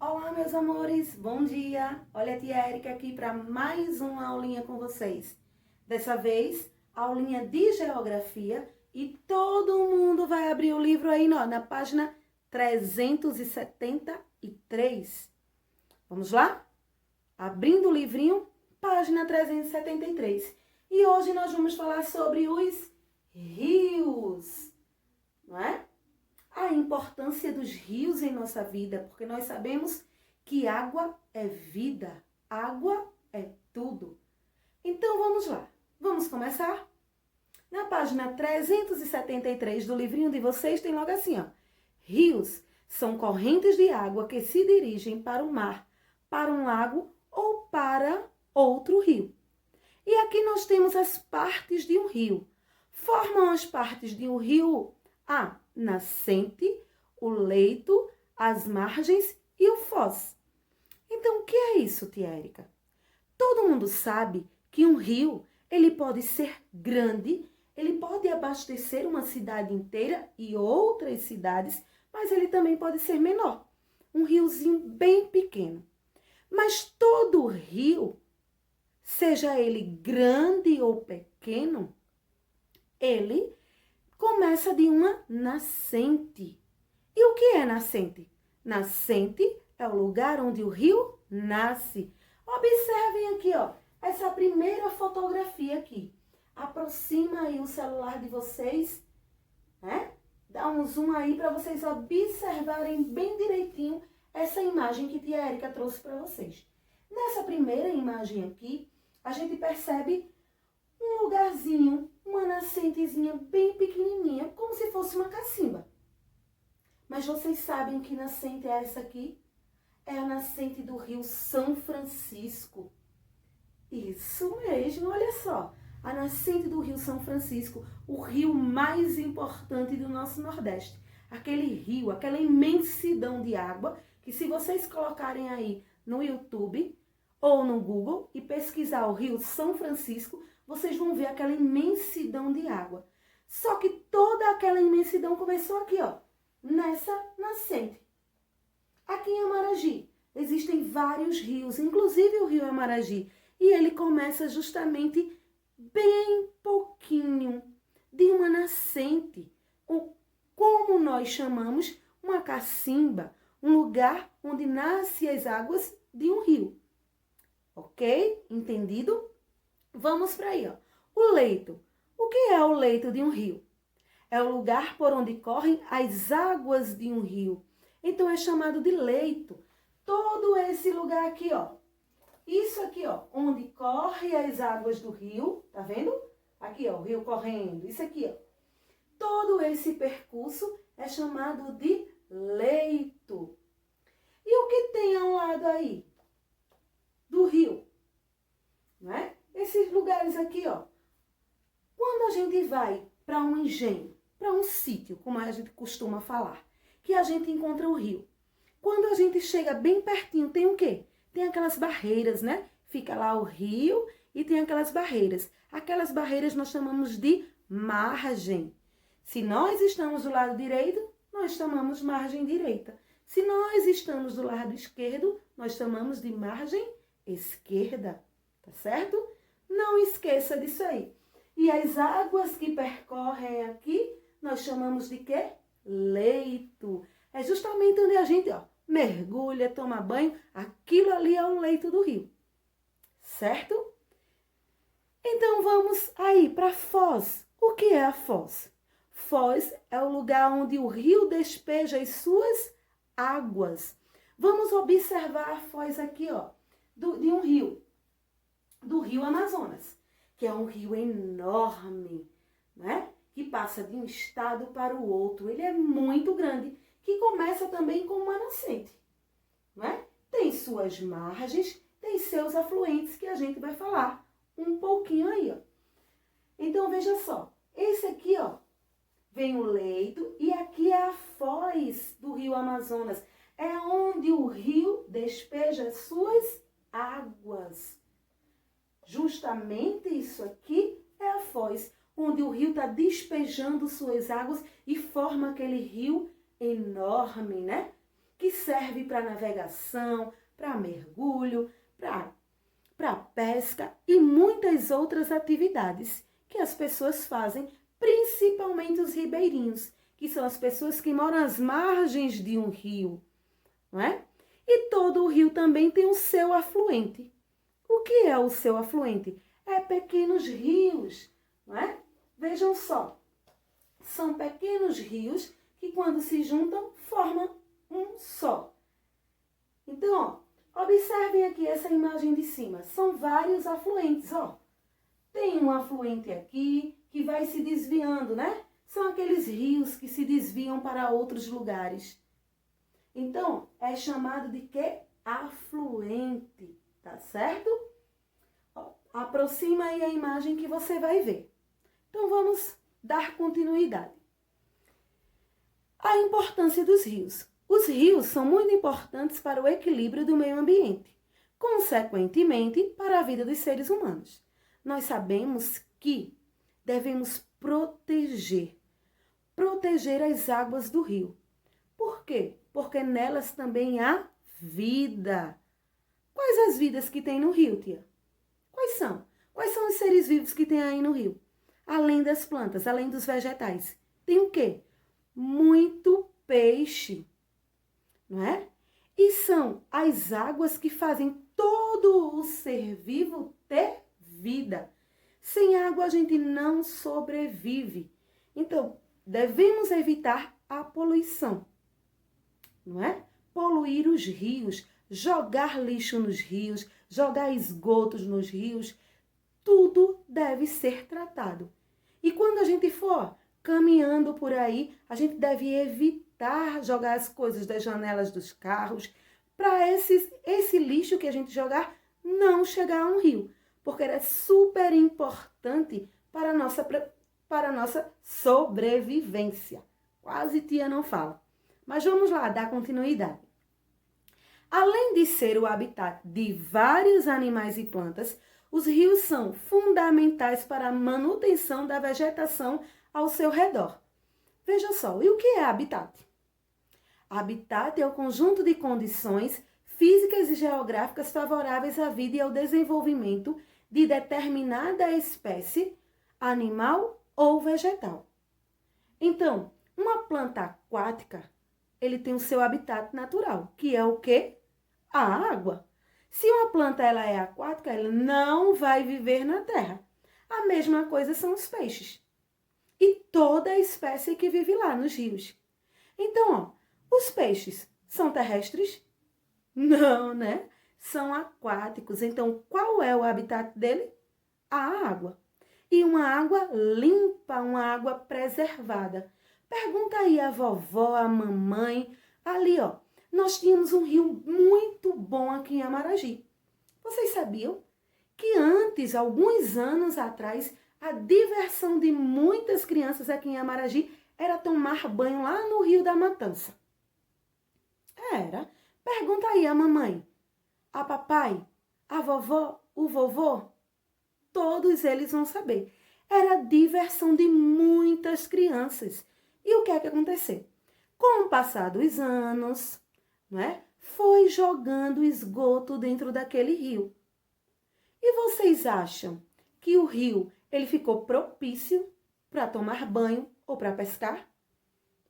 Olá, meus amores, bom dia! Olha a tia Érica aqui para mais uma aulinha com vocês. Dessa vez, aulinha de geografia e todo mundo vai abrir o livro aí na página 373. Vamos lá? Abrindo o livrinho, página 373. E hoje nós vamos falar sobre os rios, não é? A importância dos rios em nossa vida, porque nós sabemos que água é vida, água é tudo. Então vamos lá, vamos começar? Na página 373 do livrinho de vocês tem logo assim, ó. Rios são correntes de água que se dirigem para o mar, para um lago ou para outro rio. E aqui nós temos as partes de um rio. Formam as partes de um rio a nascente, o leito, as margens e o foz. Então, o que é isso, tia Érica? Todo mundo sabe que um rio, ele pode ser grande, ele pode abastecer uma cidade inteira e outras cidades, mas ele também pode ser menor. Um riozinho bem pequeno. Mas todo rio, seja ele grande ou pequeno, ele começa de uma nascente. E o que é nascente? Nascente é o lugar onde o rio nasce. Observem aqui, ó, essa primeira fotografia aqui. Aproxima aí o celular de vocês, né? Dá um zoom aí para vocês observarem bem direitinho essa imagem que tia Érica trouxe para vocês. Nessa primeira imagem aqui, a gente percebe um lugarzinho, uma nascentezinha bem pequenininha, como se fosse uma cacimba. Mas vocês sabem que nascente é essa aqui? É a nascente do rio São Francisco. Isso mesmo, olha só. A nascente do rio São Francisco, o rio mais importante do nosso Nordeste. Aquele rio, aquela imensidão de água, que se vocês colocarem aí no YouTube ou no Google e pesquisar o rio São Francisco, vocês vão ver aquela imensidão de água. Só que toda aquela imensidão começou aqui, ó, nessa nascente. Aqui em Amaragi existem vários rios, inclusive o rio Amaragi, e ele começa justamente bem pouquinho de uma nascente, ou como nós chamamos, uma cacimba, um lugar onde nascem as águas de um rio. Ok? Entendido? Vamos para aí, ó. O leito. O que é o leito de um rio? É o lugar por onde correm as águas de um rio. Então é chamado de leito. Todo esse lugar aqui, ó. Isso aqui, ó, onde correm as águas do rio, tá vendo? Aqui, ó, o rio correndo. Isso aqui, ó. Todo esse percurso é chamado de leito. E o que tem ao lado aí do rio? Não é? Esses lugares aqui, ó. Quando a gente vai para um engenho, para um sítio, como a gente costuma falar, que a gente encontra o rio. Quando a gente chega bem pertinho, tem o quê? Tem aquelas barreiras, né? Fica lá o rio e tem aquelas barreiras. Aquelas barreiras nós chamamos de margem. Se nós estamos do lado direito, nós chamamos margem direita. Se nós estamos do lado esquerdo, nós chamamos de margem esquerda. Tá certo? Não esqueça disso aí. E as águas que percorrem aqui, nós chamamos de quê? Leito. É justamente onde a gente, ó, mergulha, toma banho. Aquilo ali é o leito do rio. Certo? Então vamos aí para a foz. O que é a foz? Foz é o lugar onde o rio despeja as suas águas. Vamos observar a foz aqui, ó, de um rio. Do rio Amazonas, que é um rio enorme, né? Que passa de um estado para o outro. Ele é muito grande, que começa também com uma nascente, né? Tem suas margens, tem seus afluentes, que a gente vai falar um pouquinho aí, ó. Então, veja só, esse aqui, ó, vem o leito e aqui é a foz do rio Amazonas. É onde o rio despeja as suas águas. Justamente isso aqui é a foz, onde o rio está despejando suas águas e forma aquele rio enorme, né? que serve para navegação, para mergulho, para pesca e muitas outras atividades que as pessoas fazem, principalmente os ribeirinhos, que são as pessoas que moram às margens de um rio, não é? E todo o rio também tem o seu afluente. O que é o seu afluente? É pequenos rios, não é? Vejam só, são pequenos rios que quando se juntam formam um só. Então, ó, observem aqui essa imagem de cima, são vários afluentes, ó. Tem um afluente aqui que vai se desviando, né? São aqueles rios que se desviam para outros lugares. Então, é chamado de quê? Afluente, tá certo? Ó, aproxima aí a imagem que você vai ver. Então, vamos dar continuidade. A importância dos rios. Os rios são muito importantes para o equilíbrio do meio ambiente, consequentemente, para a vida dos seres humanos. Nós sabemos que devemos proteger as águas do rio. Por quê? Porque nelas também há vida. Quais as vidas que tem no rio, tia? Quais são? Quais são os seres vivos que tem aí no rio? Além das plantas, além dos vegetais. Tem o quê? Muito peixe, não é? E são as águas que fazem todo o ser vivo ter vida. Sem água a gente não sobrevive. Então, devemos evitar a poluição, não é? Poluir os rios, jogar lixo nos rios, jogar esgotos nos rios, tudo deve ser tratado. E quando a gente for caminhando por aí, a gente deve evitar jogar as coisas das janelas dos carros, para esse lixo que a gente jogar não chegar a um rio, porque é super importante para a nossa sobrevivência. Quase tia não fala. Mas vamos lá, dar continuidade. Além de ser o habitat de vários animais e plantas, os rios são fundamentais para a manutenção da vegetação ao seu redor. Veja só, e o que é habitat? Habitat é o conjunto de condições físicas e geográficas favoráveis à vida e ao desenvolvimento de determinada espécie, animal ou vegetal. Então, uma planta aquática, ele tem o seu habitat natural, que é o quê? A água. Se uma planta ela é aquática, ela não vai viver na terra. A mesma coisa são os peixes. E toda a espécie que vive lá nos rios. Então, ó, os peixes são terrestres? Não, né? São aquáticos. Então, qual é o habitat dele? A água. E uma água limpa, uma água preservada. Pergunta aí a vovó, a mamãe. Ali, ó, nós tínhamos um rio muito bom aqui em Amaragi. Vocês sabiam que antes, alguns anos atrás, a diversão de muitas crianças aqui em Amaragi era tomar banho lá no Rio da Matança? Era. Pergunta aí a mamãe, a papai, a vovó, o vovô. Todos eles vão saber. Era a diversão de muitas crianças. E o que é que aconteceu? Com o passar dos anos, não é? Foi jogando esgoto dentro daquele rio. E vocês acham que o rio ele ficou propício para tomar banho ou para pescar?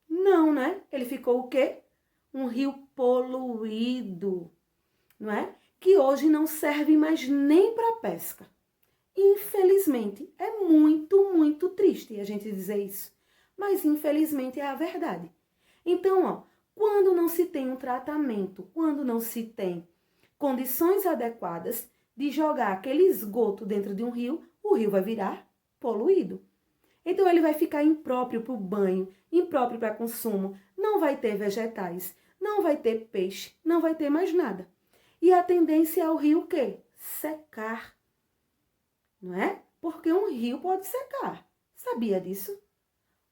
Não, né? Ele ficou o quê? Um rio poluído, não é? Que hoje não serve mais nem para pesca. Infelizmente, é muito, muito triste a gente dizer isso. Mas infelizmente é a verdade. Então, ó, quando não se tem um tratamento, quando não se tem condições adequadas de jogar aquele esgoto dentro de um rio, o rio vai virar poluído. Então ele vai ficar impróprio para o banho, impróprio para consumo, não vai ter vegetais, não vai ter peixe, não vai ter mais nada. E a tendência é o rio o quê? Secar. Não é? Porque um rio pode secar. Sabia disso?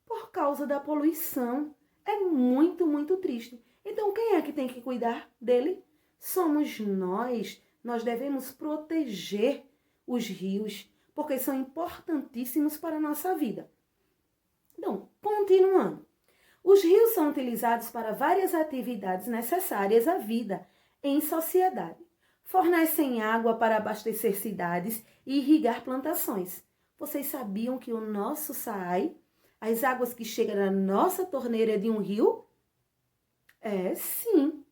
Por causa da poluição. É muito, muito triste. Então, quem é que tem que cuidar dele? Somos nós. Nós devemos proteger os rios, porque são importantíssimos para a nossa vida. Então, continuando. Os rios são utilizados para várias atividades necessárias à vida em sociedade. Fornecem água para abastecer cidades e irrigar plantações. Vocês sabiam que o nosso SAAI, as águas que chegam na nossa torneira é de um rio? É, sim,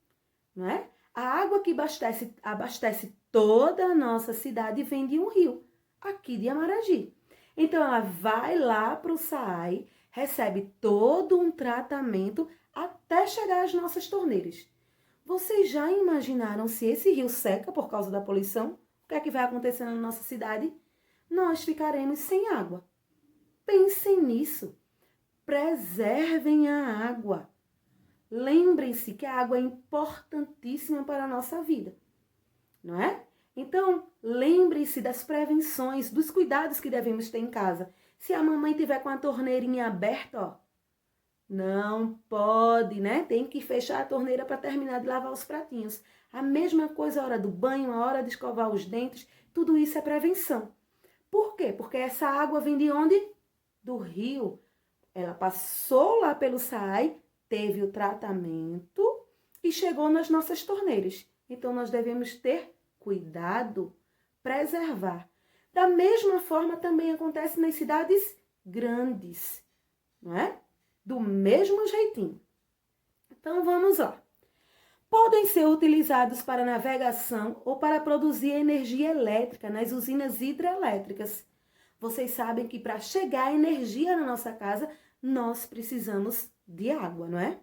não é? A água que abastece toda a nossa cidade vem de um rio, aqui de Amaragi. Então, ela vai lá para o SAAI, recebe todo um tratamento até chegar às nossas torneiras. Vocês já imaginaram se esse rio seca por causa da poluição? O que é que vai acontecer na nossa cidade? Nós ficaremos sem água. Pensem nisso. Preservem a água. Lembrem-se que a água é importantíssima para a nossa vida, não é? Então, lembrem-se das prevenções, dos cuidados que devemos ter em casa. Se a mamãe tiver com a torneirinha aberta, ó, não pode, né? Tem que fechar a torneira para terminar de lavar os pratinhos. A mesma coisa a hora do banho, a hora de escovar os dentes, tudo isso é prevenção. Por quê? Porque essa água vem de onde? Do rio. Ela passou lá pelo SAAI, teve o tratamento e chegou nas nossas torneiras. Então, nós devemos ter cuidado, preservar. Da mesma forma, também acontece nas cidades grandes, não é? Do mesmo jeitinho. Então, vamos lá. Podem ser utilizados para navegação ou para produzir energia elétrica nas usinas hidrelétricas. Vocês sabem que para chegar a energia na nossa casa, nós precisamos de água, não é?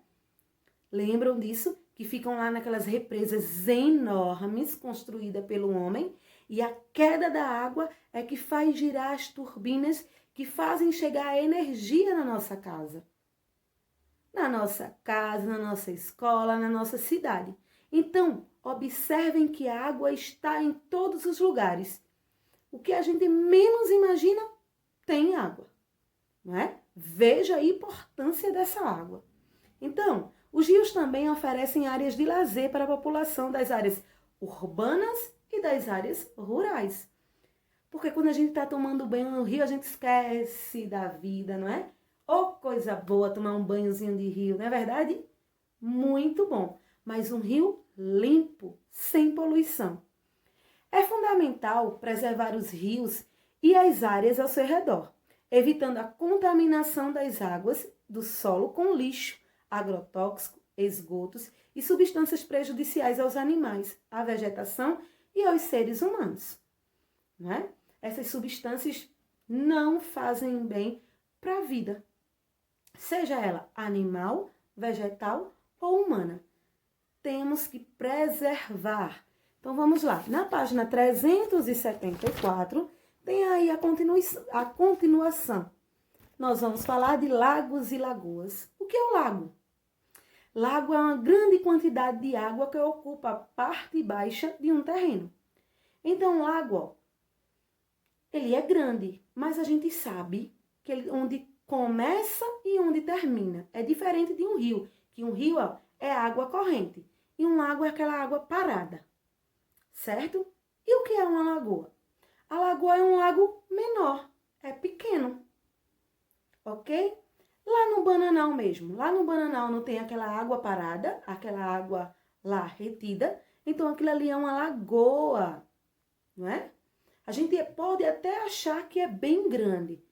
Lembram disso? Que ficam lá naquelas represas enormes construídas pelo homem e a queda da água é que faz girar as turbinas que fazem chegar a energia na nossa casa. Na nossa casa, na nossa escola, na nossa cidade. Então, observem que a água está em todos os lugares. O que a gente menos imagina tem água, não é? Veja a importância dessa água. Então, os rios também oferecem áreas de lazer para a população das áreas urbanas e das áreas rurais. Porque quando a gente está tomando banho no rio, a gente esquece da vida, não é? Oh, coisa boa tomar um banhozinho de rio, não é verdade? Muito bom. Mas um rio limpo, sem poluição. É fundamental preservar os rios e as áreas ao seu redor, evitando a contaminação das águas do solo com lixo, agrotóxico, esgotos e substâncias prejudiciais aos animais, à vegetação e aos seres humanos. Não é? Essas substâncias não fazem bem para a vida, seja ela animal, vegetal ou humana. Temos que preservar. Então, vamos lá. Na página 374, tem aí a continuação. Nós vamos falar de lagos e lagoas. O que é o lago? Lago é uma grande quantidade de água que ocupa a parte baixa de um terreno. Então, o lago, ó, ele é grande, mas a gente sabe que onde começa e onde termina. É diferente de um rio, que um rio, ó, é água corrente e um lago é aquela água parada, certo? E o que é uma lagoa? A lagoa é um lago menor, é pequeno, ok? Lá no Bananal mesmo, lá no Bananal não tem aquela água parada, aquela água lá retida, então aquilo ali é uma lagoa, não é? A gente pode até achar que é bem grande,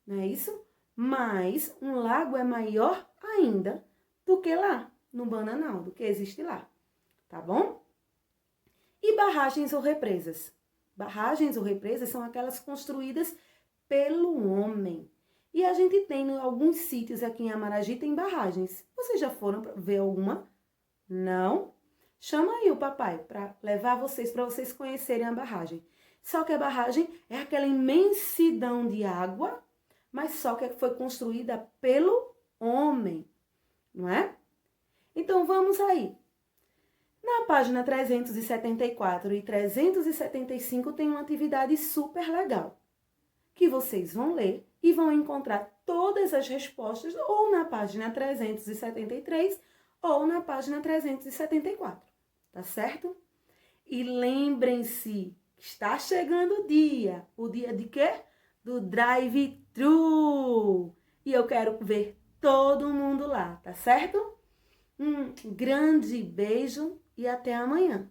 não é isso? Mas um lago é maior ainda do que lá no Bananal, do que existe lá, tá bom? E barragens ou represas? Barragens ou represas são aquelas construídas pelo homem. E a gente tem alguns sítios aqui em Amaragi, tem barragens. Vocês já foram ver alguma? Não? Chama aí o papai para levar vocês, para vocês conhecerem a barragem. Só que a barragem é aquela imensidão de água, mas só que foi construída pelo homem, não é? Então, vamos aí. Na página 374 e 375 tem uma atividade super legal, que vocês vão ler e vão encontrar todas as respostas ou na página 373 ou na página 374, tá certo? E lembrem-se, está chegando o dia de quê? Do drive-thru. E eu quero ver todo mundo lá, tá certo? Um grande beijo e até amanhã.